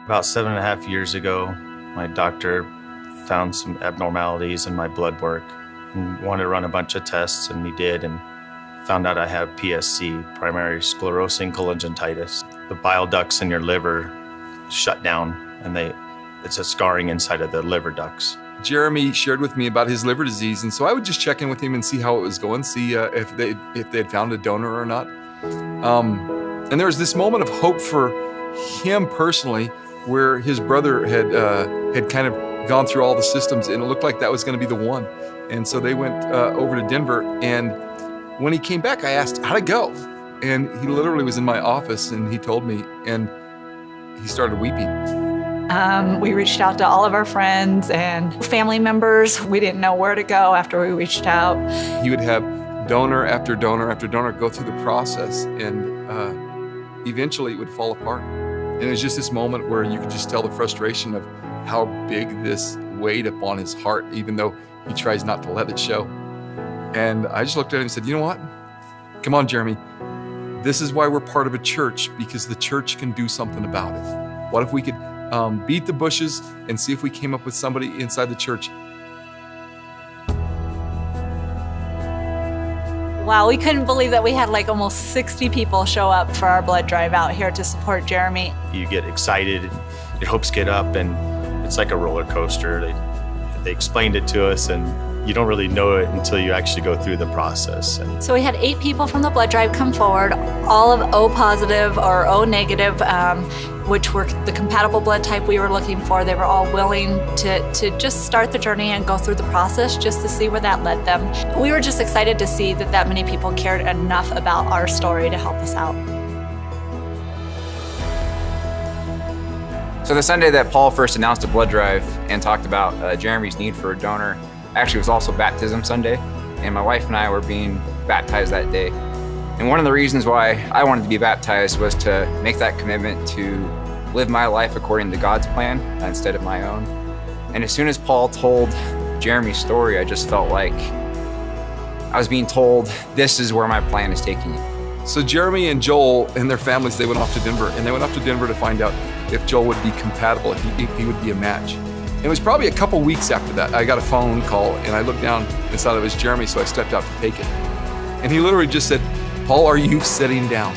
About 7.5 years ago, my doctor found some abnormalities in my blood work and wanted to run a bunch of tests, and he did, and found out I have PSC, primary sclerosing cholangitis. The bile ducts in your liver shut down, and it's a scarring inside of the liver ducts. Jeremy shared with me about his liver disease, and so I would just check in with him and see how it was going, see if they had found a donor or not. And there was this moment of hope for him personally, where his brother had kind of gone through all the systems, and it looked like that was going to be the one. And so they went over to Denver, and when he came back, I asked, how'd it go? And he literally was in my office, and he told me, and he started weeping. We reached out to all of our friends and family members. We didn't know where to go after we reached out. He would have donor after donor after donor go through the process, and eventually it would fall apart. And it was just this moment where you could just tell the frustration of how big this weighed upon his heart, even though he tries not to let it show. And I just looked at him and said, you know what? Come on, Jeremy. This is why we're part of a church, because the church can do something about it. What if we could beat the bushes and see if we came up with somebody inside the church? Wow, we couldn't believe that we had like almost 60 people show up for our blood drive out here to support Jeremy. You get excited, and your hopes get up, and it's like a roller coaster. They explained it to us, and you don't really know it until you actually go through the process. So we had 8 people from the blood drive come forward, all of O positive or O negative, which were the compatible blood type we were looking for. They were all willing to just start the journey and go through the process just to see where that led them. We were just excited to see that many people cared enough about our story to help us out. So the Sunday that Paul first announced a blood drive and talked about Jeremy's need for a donor, actually was also baptism Sunday, and my wife and I were being baptized that day. And one of the reasons why I wanted to be baptized was to make that commitment to live my life according to God's plan instead of my own. And as soon as Paul told Jeremy's story, I just felt like I was being told, this is where my plan is taking you. So Jeremy and Joel and their families, they went off to Denver, and they went off to Denver to find out if Joel would be compatible, if he would be a match. And it was probably a couple weeks after that, I got a phone call, and I looked down and saw it was Jeremy, so I stepped out to take it. And he literally just said, Paul, are you sitting down?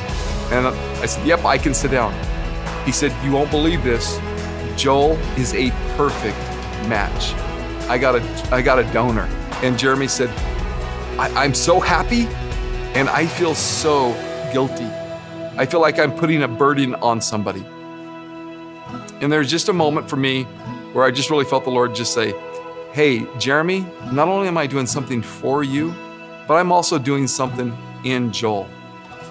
And I said, yep, I can sit down. He said, you won't believe this. Joel is a perfect match. I got a donor. And Jeremy said, I'm so happy, and I feel so guilty. I feel like I'm putting a burden on somebody. And there's just a moment for me where I just really felt the Lord just say, hey, Jeremy, not only am I doing something for you, but I'm also doing something in Joel.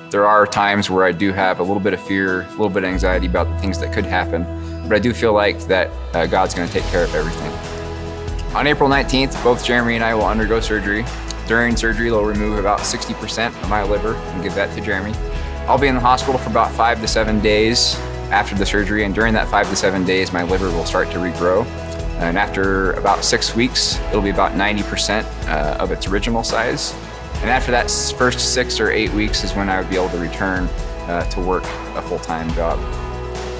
There are times where I do have a little bit of fear, a little bit of anxiety about the things that could happen, but I do feel like that God's going to take care of everything. On April 19th, both Jeremy and I will undergo surgery. During surgery, they'll remove about 60% of my liver and give that to Jeremy. I'll be in the hospital for about 5 to 7 days after the surgery, and during that 5 to 7 days, my liver will start to regrow. And after about 6 weeks, it'll be about 90% of its original size. And after that first 6 or 8 weeks is when I would be able to return to work a full-time job.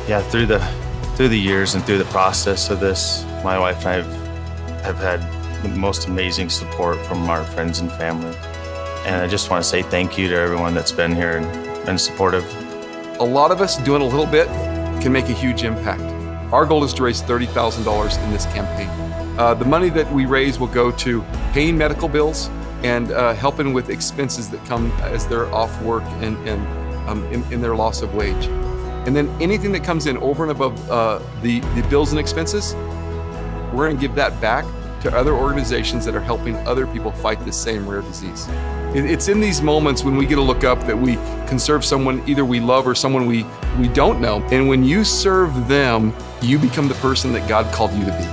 Yeah, through the years and through the process of this, my wife and I have had the most amazing support from our friends and family. And I just want to say thank you to everyone that's been here and been supportive. A lot of us doing a little bit can make a huge impact. Our goal is to raise $30,000 in this campaign. The money that we raise will go to paying medical bills and helping with expenses that come as they're off work and in their loss of wage. And then anything that comes in over and above the bills and expenses, we're going to give that back to other organizations that are helping other people fight this same rare disease. It's in these moments when we get to look up that we can serve someone either we love or someone we don't know. And when you serve them, you become the person that God called you to be.